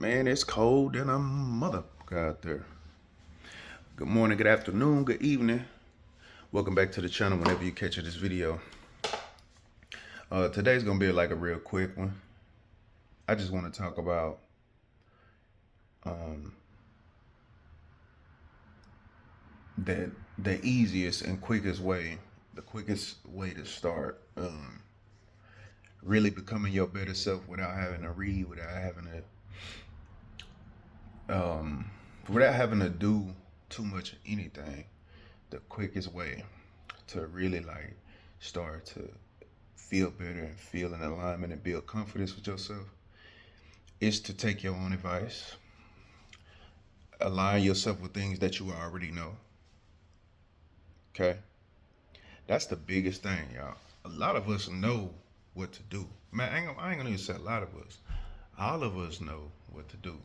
Man, it's cold and a mother out there. Good morning, good afternoon, good evening. Welcome back to the channel whenever you catch this video. Today's gonna be like a real quick one. I just want to talk about um, that the easiest and quickest way, the quickest way to start really becoming your better self without having to read, um, without having to do too much of anything. The quickest way to really like start to feel better and feel in alignment and build confidence with yourself is to take your own advice, align yourself with things that you already know. Okay, that's the biggest thing, y'all. A lot of us know what to do. Man, I ain't gonna even say a lot of us. All of us know what to do.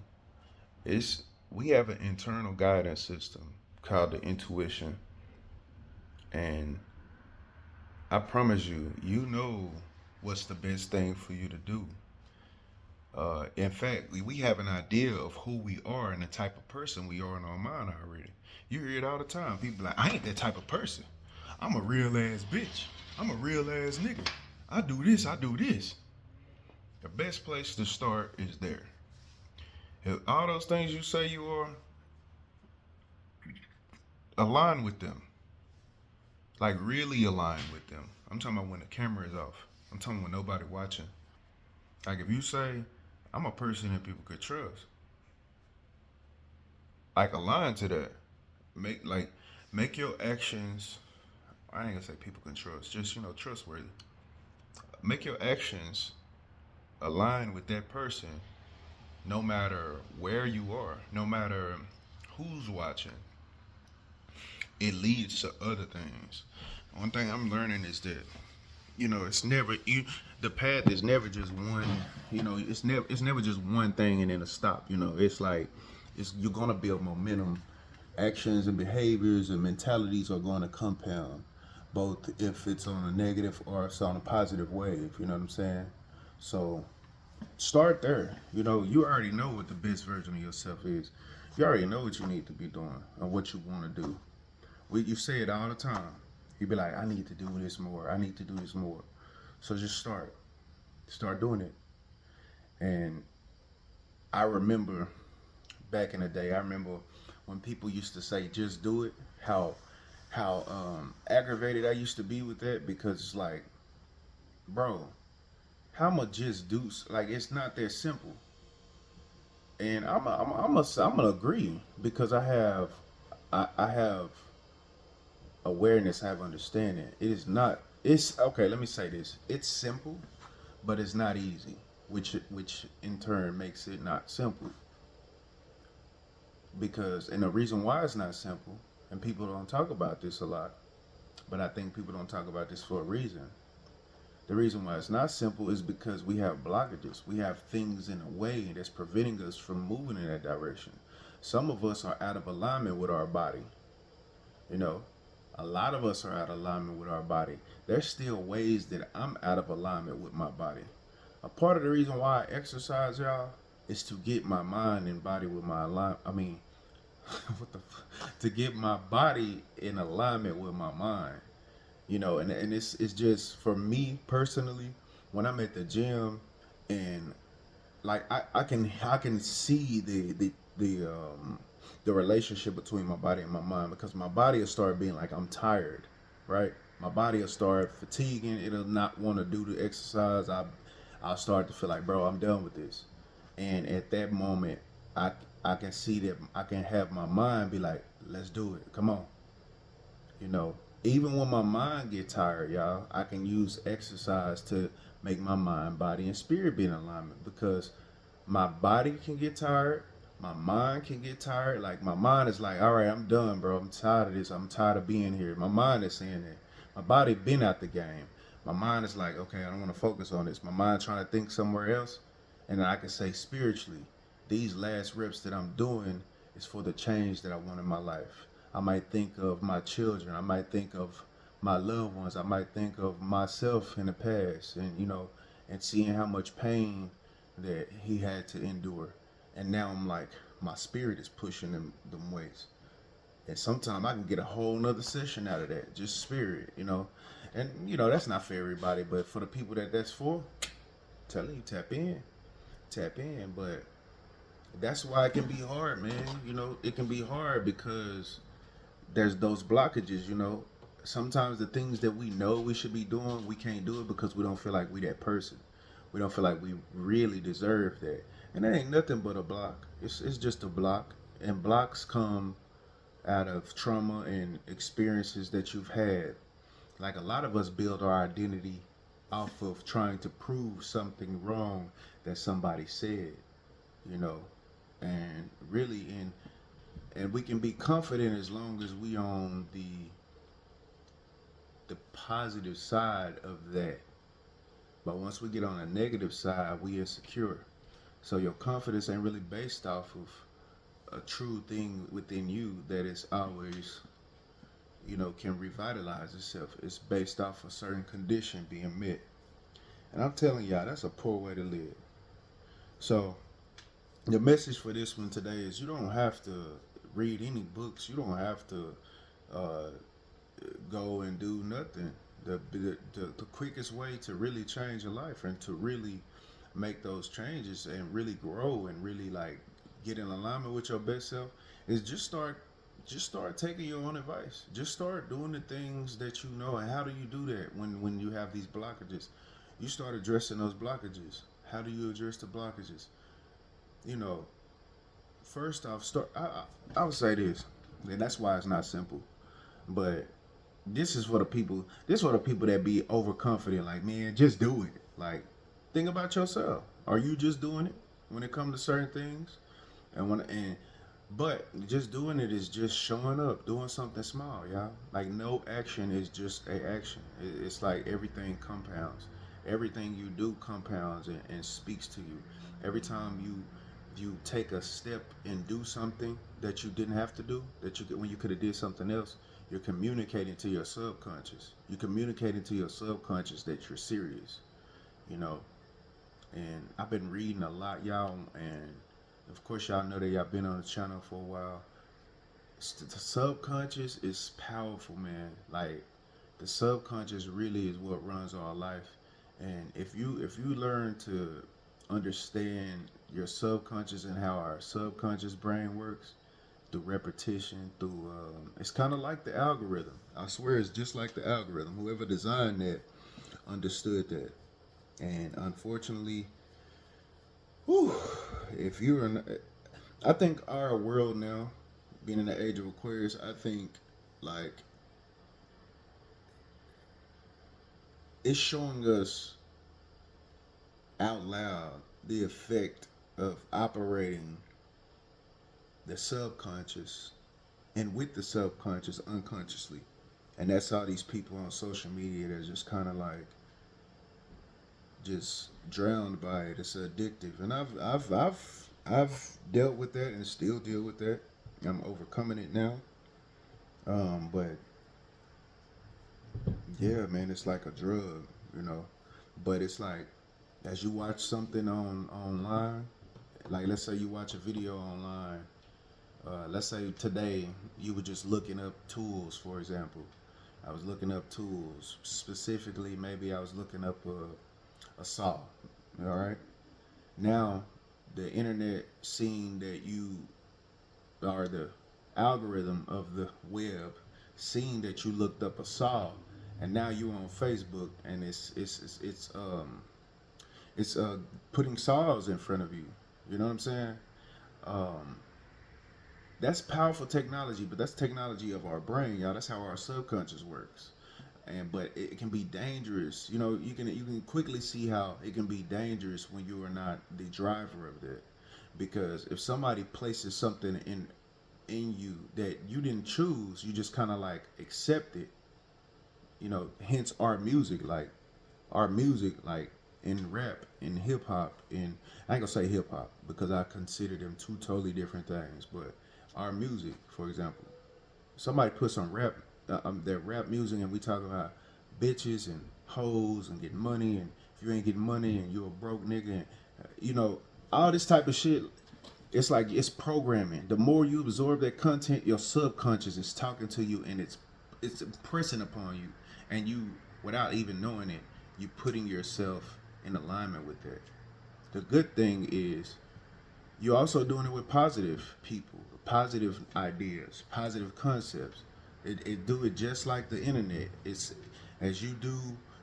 It's we have an internal guidance system called the intuition, and I promise you, you know what's the best thing for you to do. In fact, we have an idea of who we are and the type of person we are in our mind already. You hear it all the time. People like, I ain't that type of person. I'm a real ass bitch. I'm a real ass nigga. I do this, I do this. The best place to start is there. If all those things you say you are, align with them. Like really align with them. I'm talking about when the camera is off. I'm talking when nobody watching. Like if you say, I'm a person that people could trust. Like align to that. Make your actions. I ain't gonna say people can trust. Just trustworthy. Make your actions align with that person, no matter where you are, no matter who's watching. It leads to other things. One thing I'm learning is that it's never the path is never just one. It's never just one thing and then a stop. It's like you're gonna build momentum. Actions and behaviors and mentalities are going to compound, both if it's on a negative or it's on a positive wave. You know what I'm saying? So start there. You already know what the best version of yourself is. You already know what you need to be doing and what you want to do. You say it all the time. You be like, I need to do this more. I need to do this more. So just start doing it. And I remember back in the day, I remember when people used to say, just do it, how aggravated I used to be with that, because it's like, bro, how much just do, like, it's not that simple. And I'm gonna agree, because I have awareness, I have understanding. It is not, it's okay, let me say this. It's simple, but it's not easy, which in turn makes it not simple. Because, and the reason why it's not simple, and people don't talk about this a lot, but I think people don't talk about this for a reason. The reason why it's not simple is because we have blockages. We have things in a way that's preventing us from moving in that direction. Some of us are out of alignment with our body. You know, a lot of us are out of alignment with our body. There's still ways that I'm out of alignment with my body. A part of the reason why I exercise, y'all, is to get my mind and body with my alignment. I mean, to get my body in alignment with my mind. And it's just for me personally, when I'm at the gym, and like I can see the relationship between my body and my mind, because my body will start being like, I'm tired, right? My body will start fatiguing. It'll not want to do the exercise. I'll start to feel like, bro, I'm done with this. And at that moment, I I can see that I can have my mind be like, let's do it. Come on. You know, even when my mind get tired, y'all, I can use exercise to make my mind, body, and spirit be in alignment, because my body can get tired, my mind can get tired. Like my mind is like, all right, I'm done, bro. I'm tired of this. I'm tired of being here. My mind is saying that. My body been out the game. My mind is like, okay, I don't want to focus on this. My mind trying to think somewhere else. And I can say spiritually, these last reps that I'm doing is for the change that I want in my life. I might think of my children. I might think of my loved ones. I might think of myself in the past, and and seeing how much pain that he had to endure. And and now I'm like, my spirit is pushing them ways. And sometimes I can get a whole nother session out of that, just spirit, And that's not for everybody, but for the people that's for, telling you tap in. But that's why it can be hard, man. It can be hard because there's those blockages. Sometimes the things that we know we should be doing, we can't do it because we don't feel like we that person. We don't feel like we really deserve that. And that ain't nothing but a block. It's just a block. And blocks come out of trauma and experiences that you've had. Like a lot of us build our identity off of trying to prove something wrong that somebody said, you know, and really and we can be confident as long as we on the positive side of that. But once we get on a negative side, we insecure. So your confidence ain't really based off of a true thing within you that is always, can revitalize itself. It's based off a certain condition being met. And I'm telling y'all, that's a poor way to live. So the message for this one today is you don't have to read any books. You don't have to uh, go and do nothing. The quickest way to really change your life and to really make those changes and really grow and really like get in alignment with your best self is just start taking your own advice. Just start doing the things that you know. And how do you do that when you have these blockages? You start addressing those blockages. How do you address the blockages? You know, first off, start. I would say this, and that's why it's not simple. But this is for the people. This is for the people that be overconfident. Like, man, just do it. Like, think about yourself. Are you just doing it when it comes to certain things? But just doing it is just showing up, doing something small, y'all. Like no action is just a action. It's like everything compounds. Everything you do compounds and speaks to you. Every time you take a step and do something that you didn't have to do, that you could, when you could have did something else, you're communicating to your subconscious. You're communicating to your subconscious that you're serious, you know. And I've been reading a lot, y'all, and of course y'all know that y'all been on the channel for a while. The subconscious is powerful, man. Like the subconscious really is what runs our life. And if you learn to understand your subconscious and how our subconscious brain works through repetition, through it's kind of like the algorithm. I swear it's just like the algorithm. Whoever designed that understood that. And unfortunately, whew, if you're in, I think our world now, being in the age of Aquarius, I think like it's showing us out loud the effect of operating the subconscious and with the subconscious unconsciously. And that's all these people on social media that just kind of like just drowned by it. It's addictive, and I've dealt with that and still deal with that. I'm overcoming it now. But yeah, man, it's like a drug, you know. But it's like as you watch something online, like let's say you watch a video online. Let's say today you were just looking up tools, for example. I was looking up tools specifically. Maybe I was looking up a saw. All right. Now, the internet seeing that you are the algorithm of the web, seeing that you looked up a saw, and now you're on Facebook, and it's putting saws in front of you. You know what I'm saying? Um, that's powerful technology, but that's technology of our brain, y'all. That's how our subconscious works. But it can be dangerous. You can quickly see how it can be dangerous when you are not the driver of that. Because if somebody places something in you that you didn't choose, you just kind of like accept it. Hence our music, like in rap, in hip hop, in I ain't gonna say hip hop because I consider them two totally different things. But our music, for example, somebody put some rap, their rap music, and we talk about bitches and hoes and getting money, and if you ain't getting money and you're a broke nigga, and all this type of shit. It's like it's programming. The more you absorb that content, your subconscious is talking to you, and it's impressing upon you, and you, without even knowing it, you putting yourself in alignment with that. The good thing is you're also doing it with positive people, positive ideas, positive concepts. It do it just like the internet. It's as you do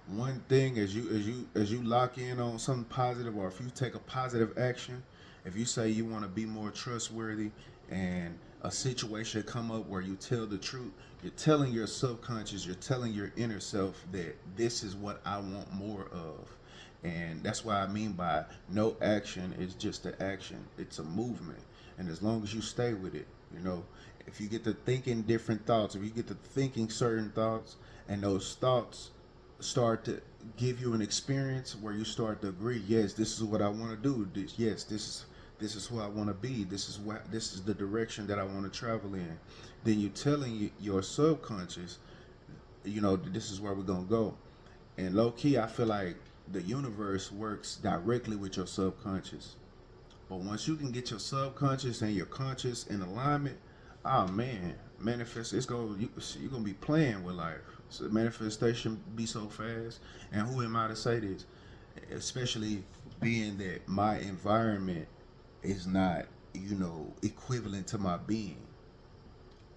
one thing, as you lock in on something positive, or if you take a positive action, if you say you want to be more trustworthy, and a situation come up where you tell the truth, you're telling your subconscious, you're telling your inner self that this is what I want more of. And that's why I mean by no action is just an action. It's a movement. And as long as you stay with it, you know, if you get to thinking different thoughts, if you get to thinking certain thoughts, and those thoughts start to give you an experience where you start to agree, yes, this is what I want to do. This is who I want to be. This is the direction that I want to travel in. Then you're telling your subconscious, this is where we're gonna go. And low key, I feel like the universe works directly with your subconscious. But once you can get your subconscious and your conscious in alignment, oh man, manifest. You're gonna be playing with life. So manifestation be so fast. And who am I to say this? Especially being that my environment is not, equivalent to my being.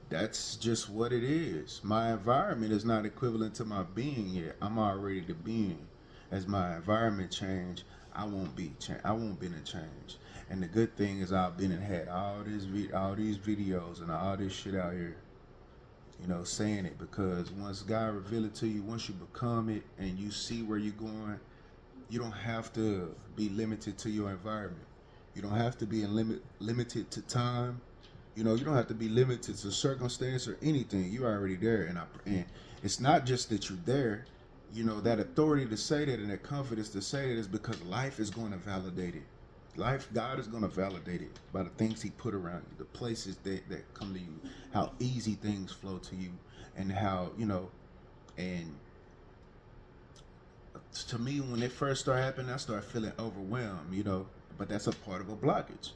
That's just what it is. My environment is not equivalent to my being yet. I'm already the being. As my environment change, I won't be change. I won't be in change. And the good thing is I've been and had all these videos and all this shit out here, saying it, because once God reveal it to you, once you become it and you see where you're going, you don't have to be limited to your environment. You don't have to be limited to time. You don't have to be limited to circumstance or anything. You're already there, and it's not just that you're there. That authority to say that and that confidence to say that is because life is going to validate it. God is going to validate it by the things He put around you, the places that come to you, how easy things flow to you, and how and to me, when it first started happening, I started feeling overwhelmed, but that's a part of a blockage.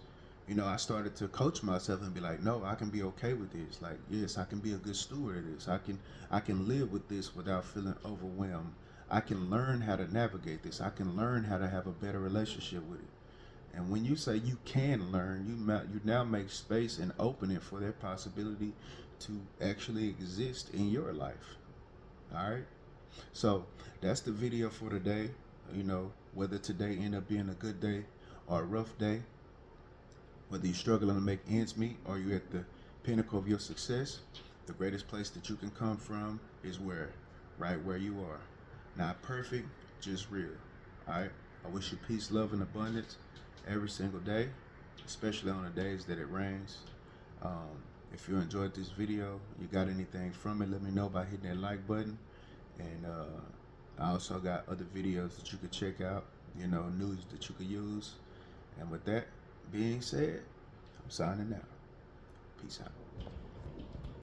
I started to coach myself and be like, no, I can be okay with this. Like, yes, I can be a good steward of this. I can live with this without feeling overwhelmed. I can learn how to navigate this. I can learn how to have a better relationship with it. And when you say you can learn, you now make space and opening for that possibility to actually exist in your life. All right. So that's the video for today. Whether today end up being a good day or a rough day, whether you're struggling to make ends meet or you're at the pinnacle of your success, the greatest place that you can come from is right where you are. Not perfect, just real. All right. I wish you peace, love, and abundance every single day, especially on the days that it rains. If you enjoyed this video, you got anything from it, let me know by hitting that like button. And I also got other videos that you could check out, news that you could use. And with that being said, I'm signing out. Peace out.